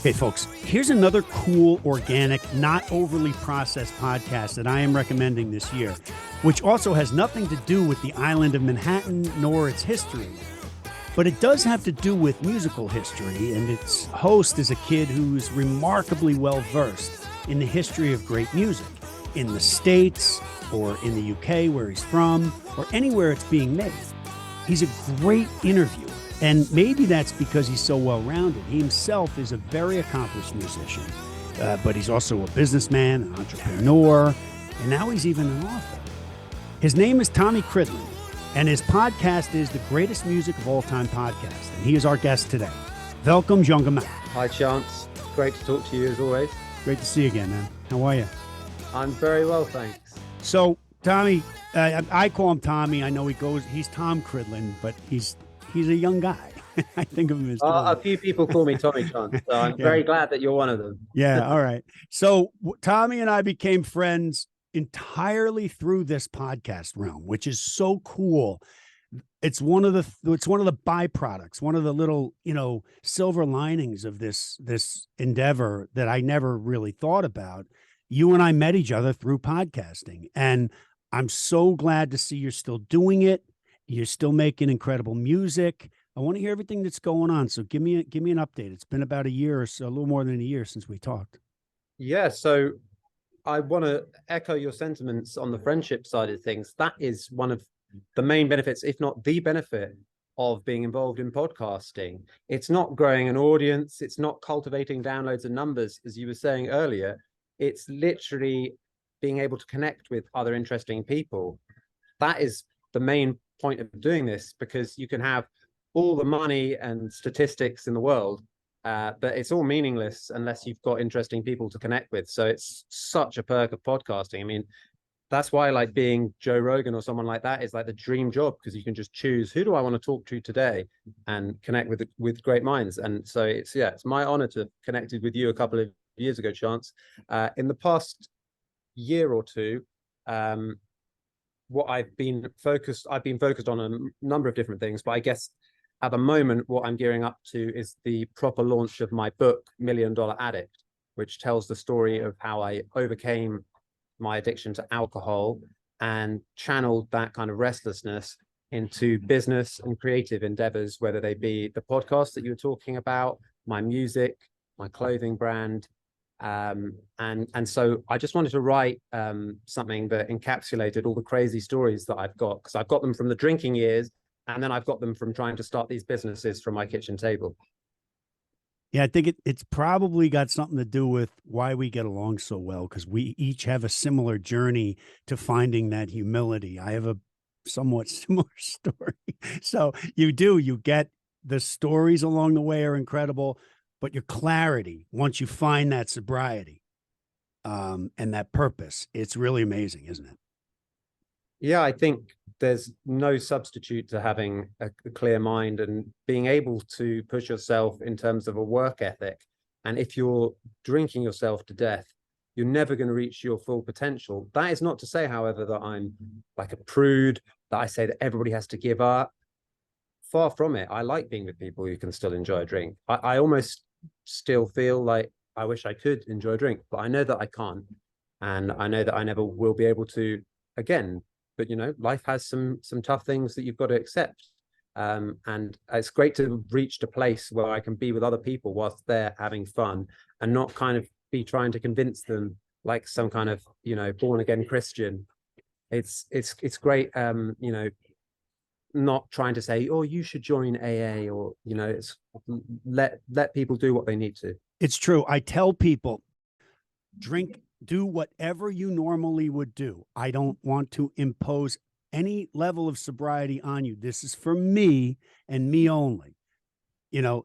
Hey, folks, here's another cool, organic, not overly processed podcast that I am recommending this year, which also has nothing to do with the island of Manhattan nor its history. But it does have to do with musical history, and its host is a kid who's remarkably well-versed in the history of great music, in the States, or in the UK where he's from, or anywhere it's being made. He's a great interviewer. And maybe that's because he's so well-rounded. He himself is a very accomplished musician, but he's also a businessman, an entrepreneur, and now he's even an author. His name is Tommy Cridland, and his podcast is the Greatest Music of All Time podcast, and he is our guest today. Welcome, Junge Man. Hi, Chance. Great to talk to you as always. Great to see you again, man. How are you? I'm very well, thanks. So, Tommy, I call him Tommy. I know he's Tom Cridland, but he's a young guy. I think of him as a few people call me Tommy Chance, so I'm very glad that you're one of them. Yeah, all right. So Tommy and I became friends entirely through this podcast realm, which is so cool. It's one of the byproducts, one of the little, silver linings of this endeavor that I never really thought about. You and I met each other through podcasting, and I'm so glad to see you're still doing it. You're still making incredible music. I want to hear everything that's going on. So give me an update. It's been about a year or so, a little more than a year since we talked. Yeah, so I want to echo your sentiments on the friendship side of things. That is one of the main benefits, if not the benefit, of being involved in podcasting. It's not growing an audience. It's not cultivating downloads and numbers, as you were saying earlier. It's literally being able to connect with other interesting people. That is the main point of doing this, because you can have all the money and statistics in the world, but it's all meaningless unless you've got interesting people to connect with. So it's such a perk of podcasting. I mean, that's why like being Joe Rogan or someone like that is like the dream job, because you can just choose, who do I want to talk to today, and connect with great minds. And so it's my honor to have connected with you a couple of years ago, Chance. In the past year or two, I've been focused on a number of different things, but I guess at the moment what I'm gearing up to is the proper launch of my book, $1 Million Addict, which tells the story of how I overcame my addiction to alcohol and channeled that kind of restlessness into business and creative endeavors, whether they be the podcast that you were talking about, my music, my clothing brand. And so I just wanted to write something that encapsulated all the crazy stories that I've got, because I've got them from the drinking years, and then I've got them from trying to start these businesses from my kitchen table. Yeah, I think it's probably got something to do with why we get along so well, because we each have a similar journey to finding that humility. I have a somewhat similar story. So you get the stories along the way are incredible, but your clarity, once you find that sobriety and that purpose, it's really amazing, isn't it? Yeah, I think there's no substitute to having a clear mind and being able to push yourself in terms of a work ethic. And if you're drinking yourself to death, you're never going to reach your full potential. That is not to say, however, that I'm like a prude, that I say that everybody has to give up. Far from it. I like being with people who can still enjoy a drink. I almost still feel like I wish I could enjoy a drink, but I know that I can't, and I know that I never will be able to again. But life has some tough things that you've got to accept, and it's great to have reached a place where I can be with other people whilst they're having fun, and not kind of be trying to convince them like some kind of born again Christian. It's great, not trying to say, oh, you should join AA, or it's let people do what they need to. It's true. I tell people, do whatever you normally would do. I don't want to impose any level of sobriety on you. This is for me and me only.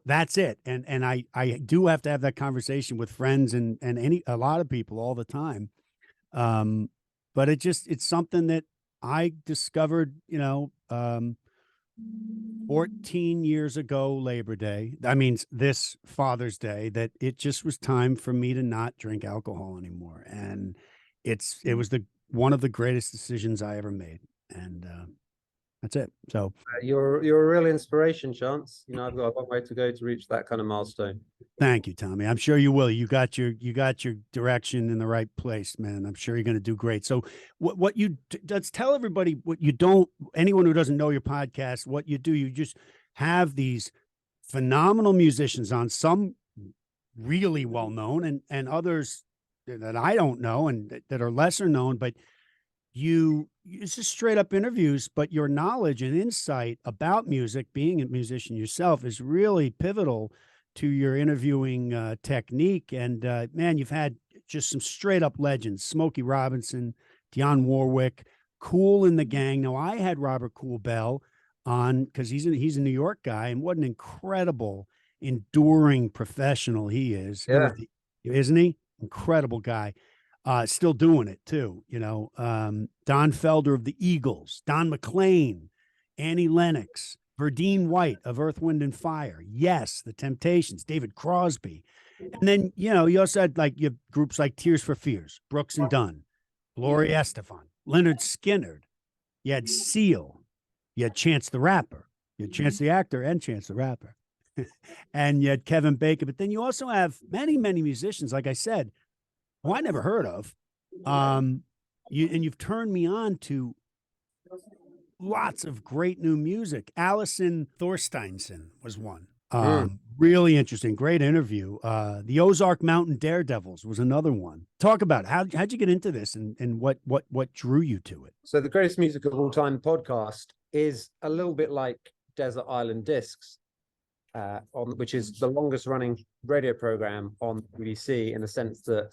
That's it. And I do have to have that conversation with friends and a lot of people all the time. But it's something that I discovered, 14 years ago, Labor Day. I mean, this Father's Day, that it just was time for me to not drink alcohol anymore. And it was one of the greatest decisions I ever made. And that's it. So you're a real inspiration, Chance. I've got a long way to go to reach that kind of milestone. Thank you, Tommy. I'm sure you will. You got your direction in the right place, man. I'm sure you're going to do great. So, what you let's tell everybody what you don't. Anyone who doesn't know your podcast, what you do, you just have these phenomenal musicians on. Some really well known, and others that I don't know and that are lesser known. But it's just straight up interviews. But your knowledge and insight about music, being a musician yourself, is really pivotal to your interviewing technique. And man, you've had just some straight up legends: Smokey Robinson, Dionne Warwick, Kool in the Gang. Now, I had Robert Kool Bell on because he's a New York guy, and what an incredible, enduring professional he is. Yeah. Isn't he? Incredible guy. Still doing it too. Don Felder of the Eagles, Don McLean, Annie Lennox, Verdine White of Earth, Wind and Fire. Yes, The Temptations, David Crosby. And then, you also had you have groups like Tears for Fears, Brooks and Dunn, Gloria Estefan, Leonard Skinner. You had Seal. You had Chance the Rapper. You had Chance the Actor and Chance the Rapper. And you had Kevin Bacon. But then you also have many, many musicians, like I said, who I never heard of. You've turned me on to lots of great new music. Alison Thorsteinsen was one. Really interesting, great interview. The Ozark Mountain Daredevils was another one. Talk about how'd you get into this and what drew you to it? So the Greatest Music of All Time podcast is a little bit like Desert Island Discs, which is the longest running radio program on the BBC, in the sense that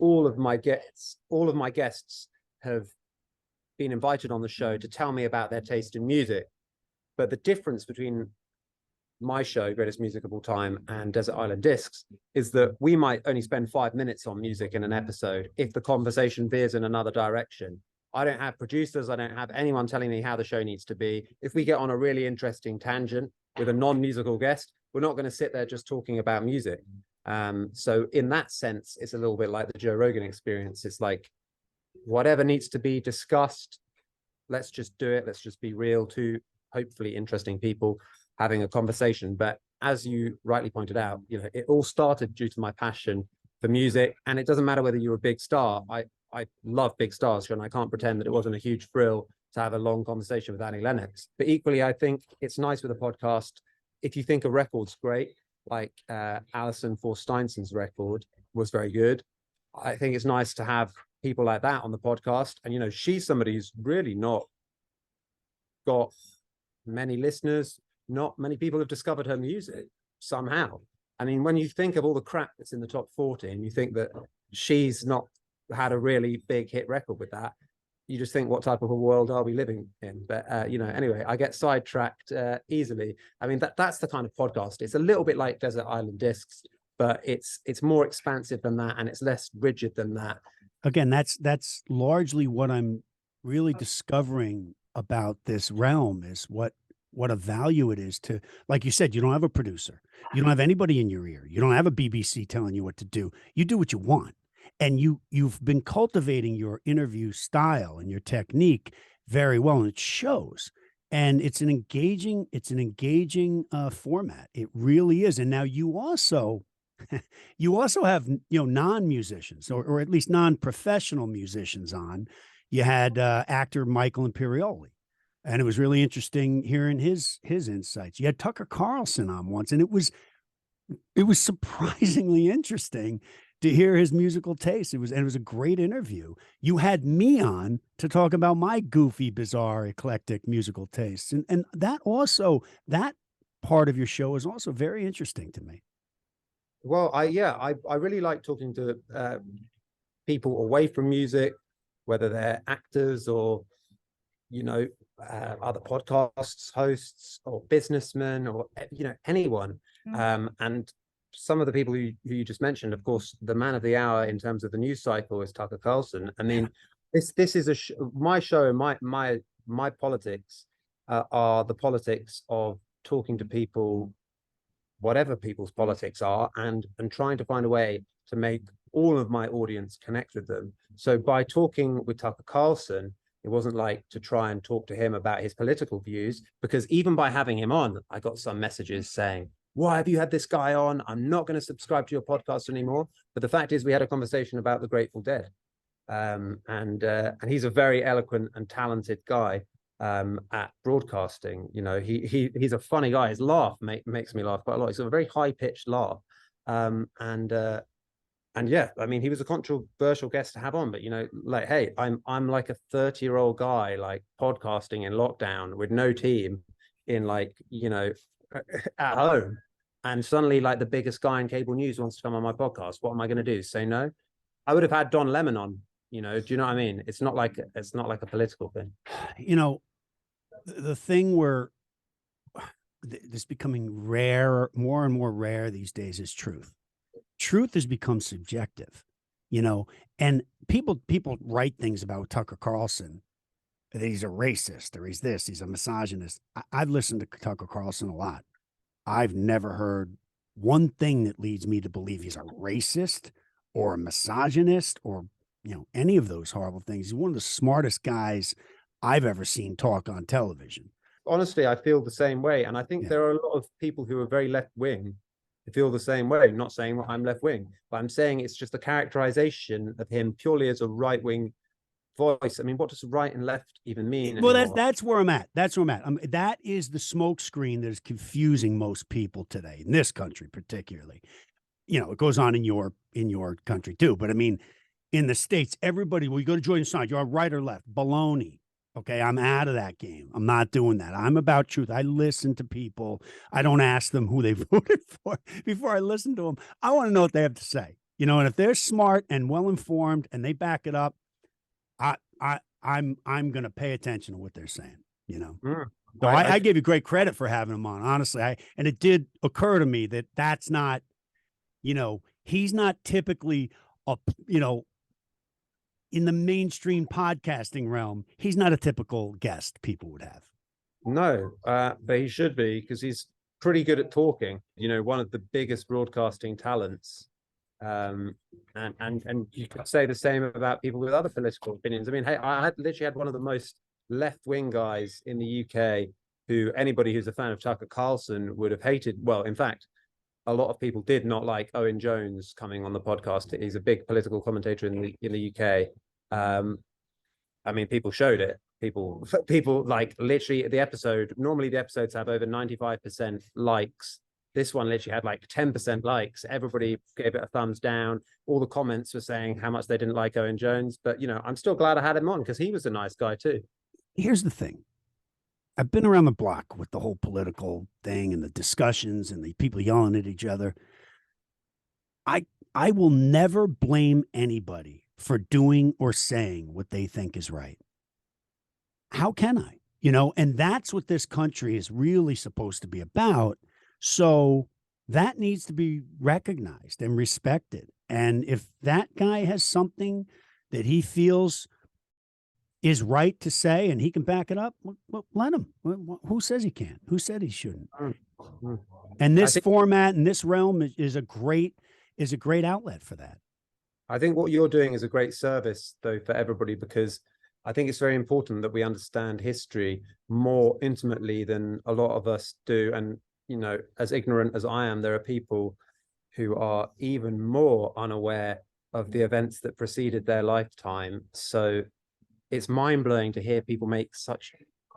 all of my guests have been invited on the show to tell me about their taste in music. But the difference between my show, Greatest Music of All Time, and Desert Island Discs is that we might only spend 5 minutes on music in an episode if the conversation veers in another direction. I don't have producers. I don't have anyone telling me how the show needs to be. If we get on a really interesting tangent with a non-musical guest, we're not going to sit there just talking about music. So in that sense, it's a little bit like the Joe Rogan experience. It's like, whatever needs to be discussed, let's just do it. Let's just be real to hopefully interesting people having a conversation. But as you rightly pointed out, it all started due to my passion for music. And it doesn't matter whether you're a big star. I love big stars, and I can't pretend that it wasn't a huge thrill to have a long conversation with Annie Lennox. But equally, I think it's nice with a podcast, if you think a record's great, like Alison Thorsteinsen's record was very good. I think it's nice to have people like that on the podcast. And, she's somebody who's really not got many listeners. Not many people have discovered her music somehow. I mean, when you think of all the crap that's in the top 40 and you think that she's not had a really big hit record with that, you just think, what type of a world are we living in? But, anyway, I get sidetracked easily. I mean, that's the kind of podcast. It's a little bit like Desert Island Discs, but it's more expansive than that, and it's less rigid than that. Again, that's largely what I'm really discovering about this realm, is what a value it is to, like you said, you don't have a producer. You don't have anybody in your ear. You don't have a BBC telling you what to do. You do what you want. And you've been cultivating your interview style and your technique very well, and it shows. And it's an engaging format. It really is. And now you also have non-musicians or at least non-professional musicians on. You had actor Michael Imperioli, and it was really interesting hearing his insights. You had Tucker Carlson on once, and it was surprisingly interesting to hear his musical taste. It was a great interview. You had me on to talk about my goofy, bizarre, eclectic musical tastes. And that part of your show is also very interesting to me. Well, I really like talking to people away from music, whether they're actors or, other podcasts, hosts or businessmen or, anyone. And some of the people who you just mentioned, of course, the man of the hour in terms of the news cycle is Tucker Carlson. I mean, this is my show, and my politics are the politics of talking to people, whatever people's politics are, and trying to find a way to make all of my audience connect with them. So by talking with Tucker Carlson, it wasn't like to try and talk to him about his political views, because even by having him on, I got some messages saying, why have you had this guy on? I'm not going to subscribe to your podcast anymore. But the fact is, we had a conversation about the Grateful Dead. And he's a very eloquent and talented guy at broadcasting. You know, he's a funny guy. His laugh makes me laugh quite a lot. He's a very high-pitched laugh. And yeah, I mean, he was a controversial guest to have on, but, you know, like, hey, I'm like a 30-year-old guy, like, podcasting in lockdown with no team in, like, you know, at home. And suddenly, like, the biggest guy in cable news wants to come on my podcast. What am I going to do? Say no? I would have had Don Lemon on, you know, do you know what I mean? It's not like a political thing. You know, the thing where this becoming rare, more and more rare these days is truth. Truth has become subjective, you know, and people write things about Tucker Carlson, that he's a racist or he's this, he's a misogynist. I've listened to Tucker Carlson a lot. I've never heard one thing that leads me to believe he's a racist or a misogynist or, you know, any of those horrible things. He's one of the smartest guys I've ever seen talk on television. Honestly, I feel the same way. And I think there are a lot of people who are very left-wing who feel the same way. I'm not saying that I'm left-wing, but I'm saying it's just a characterization of him purely as a right-wing voice. I mean, what does right and left even mean? Well, that's where I'm at. That's where I'm at. That is the smoke screen that is confusing most people today, in this country particularly. You know, it goes on in your country too. But I mean, in the States, everybody, well, you go to Jordan's side, you're right or left. Baloney. Okay, I'm out of that game. I'm not doing that. I'm about truth. I listen to people. I don't ask them who they voted for before I listen to them. I want to know what they have to say. You know, and if they're smart and well informed and they back it up, I'm going to pay attention to what they're saying. You know, so I give you great credit for having him on. Honestly, and it did occur to me that that's not, you know, he's not typically you know, in the mainstream podcasting realm, he's not a typical guest people would have. No, but he should be, because he's pretty good at talking. You know, one of the biggest broadcasting talents. And you could say the same about people with other political opinions. I mean, hey, I literally had one of the most left-wing guys in the UK who anybody who's a fan of Tucker Carlson would have hated. Well, in fact, a lot of people did not like Owen Jones coming on the podcast. He's a big political commentator in the UK. I mean, people showed it. People like literally the episode. Normally the episodes have over 95% likes. This one literally had like 10% likes. Everybody gave it a thumbs down. All the comments were saying how much they didn't like Owen Jones. But, you know, I'm still glad I had him on because he was a nice guy too. Here's the thing. I've been around the block with the whole political thing and the discussions and the people yelling at each other. I will never blame anybody for doing or saying what they think is right. How can I? You know, and that's what this country is really supposed to be about. So that needs to be recognized and respected. And if that guy has something that he feels is right to say and he can back it up, well, let him. Who says he can't? Who said he shouldn't? And this format and this realm is a great outlet for that. I think what you're doing is a great service, though, for everybody, because I think it's very important that we understand history more intimately than a lot of us do. And, you know, as ignorant as I am, there are people who are even more unaware of the events that preceded their lifetime. So it's mind-blowing to hear people make such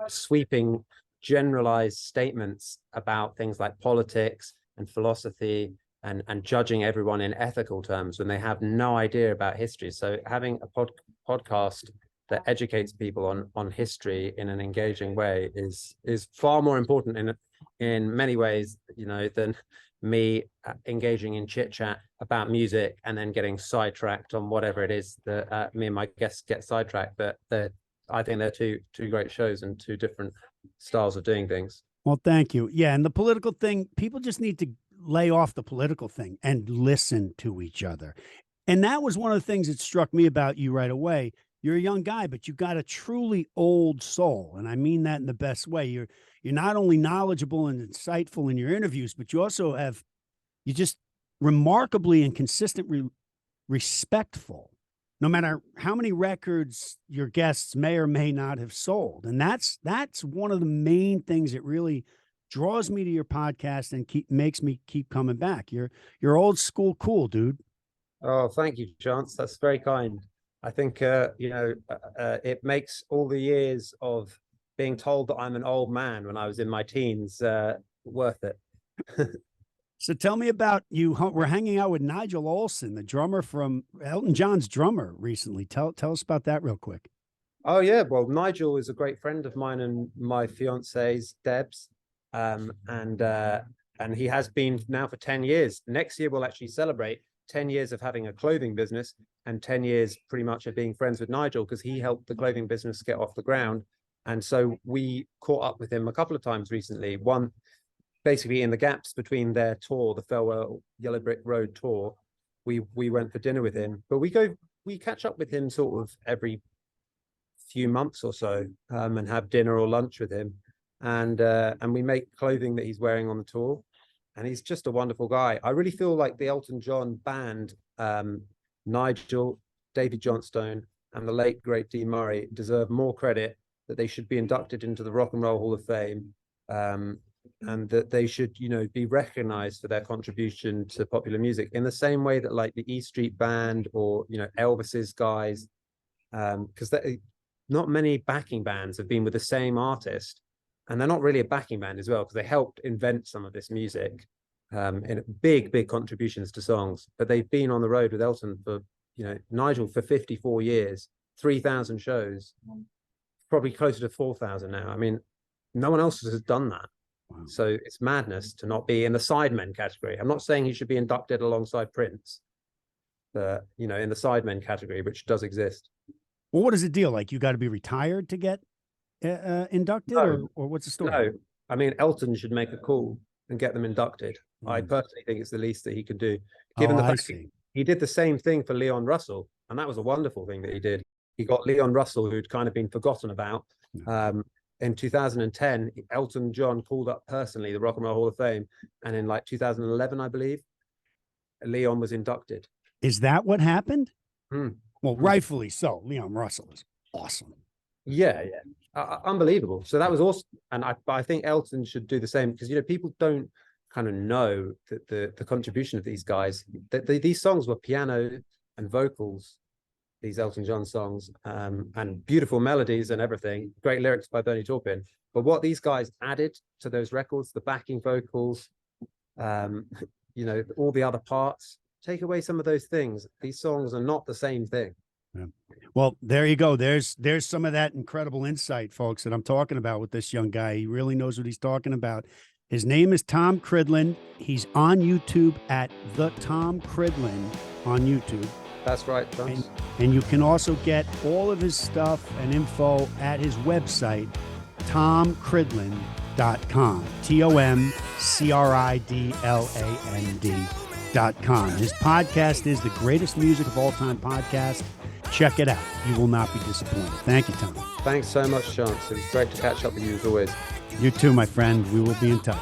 sweeping, generalized statements about things like politics and philosophy and judging everyone in ethical terms when they have no idea about history. So having a podcast that educates people on history in an engaging way is far more important in many ways, you know, than me engaging in chit chat about music and then getting sidetracked on whatever it is that me and my guests get sidetracked. But I think they're two great shows and two different styles of doing things. Well, thank you. Yeah, and the political thing, people just need to lay off the political thing and listen to each other. And that was one of the things that struck me about you right away. You're a young guy, but you got a truly old soul. And I mean that in the best way. You're not only knowledgeable and insightful in your interviews, but you also you just remarkably and consistently respectful, no matter how many records your guests may or may not have sold. And that's one of the main things that really draws me to your podcast and makes me keep coming back. You're old school cool, dude. Oh, thank you, Chance. That's very kind. I think it makes all the years of being told that I'm an old man when I was in my teens worth it. So tell me about you. We're hanging out with Nigel Olen, the drummer from Elton John's drummer recently. Tell us about that real quick. Oh yeah, well, Nigel is a great friend of mine and my fiance's, Deb's, and he has been now for 10 years. Next year we'll actually celebrate 10 years of having a clothing business and 10 years pretty much of being friends with Nigel, because he helped the clothing business get off the ground. And so we caught up with him a couple of times recently. One, basically in the gaps between their tour, the Farewell Yellow Brick Road tour, we went for dinner with him. But we catch up with him sort of every few months or so, and have dinner or lunch with him, and we make clothing that he's wearing on the tour, and he's just a wonderful guy. I really feel like the Elton John band, Nigel, David Johnstone, and the late great Dean Murray deserve more credit, that they should be inducted into the Rock and Roll Hall of Fame, and that they should, be recognized for their contribution to popular music in the same way that like the E Street Band or, Elvis's guys, because not many backing bands have been with the same artist, and they're not really a backing band as well, because they helped invent some of this music, in big contributions to songs. But they've been on the road with Elton for, Nigel for 54 years, 3,000 shows, probably closer to 4,000 now. I mean, no one else has done that. Wow. So it's madness to not be in the sidemen category. I'm not saying he should be inducted alongside Prince, but, in the sidemen category, which does exist. Well, what is the deal? Like, you got to be retired to get inducted, no, or what's the story? No, I mean, Elton should make a call and get them inducted. I personally think it's the least that he could do, given the fact he did the same thing for Leon Russell, and that was a wonderful thing that he did. He got Leon Russell, who'd kind of been forgotten about. In 2010, Elton John called up personally the Rock and Roll Hall of Fame, and in like 2011, I believe, Leon was inducted. Is that what happened? Well, rightfully so. Leon Russell is awesome. Yeah. Unbelievable. So that was awesome. And I think Elton should do the same, because, people don't kind of know that the contribution of these guys, these songs were piano and vocals, these Elton John songs, and beautiful melodies and everything, great lyrics by Bernie Taupin. But what these guys added to those records, the backing vocals, all the other parts, take away some of those things, these songs are not the same thing. Yeah. Well, there you go. There's some of that incredible insight, folks, that I'm talking about with this young guy. He really knows what he's talking about. His name is Tom Cridland. He's on YouTube at The Tom Cridland on YouTube. That's right, Tom. And you can also get all of his stuff and info at his website, tomcridland.com. TomCridland.com. His podcast is The Greatest Music of All Time Podcast. Check it out. You will not be disappointed. Thank you, Tom. Thanks so much, Chance. It was great to catch up with you as always. You too, my friend. We will be in touch.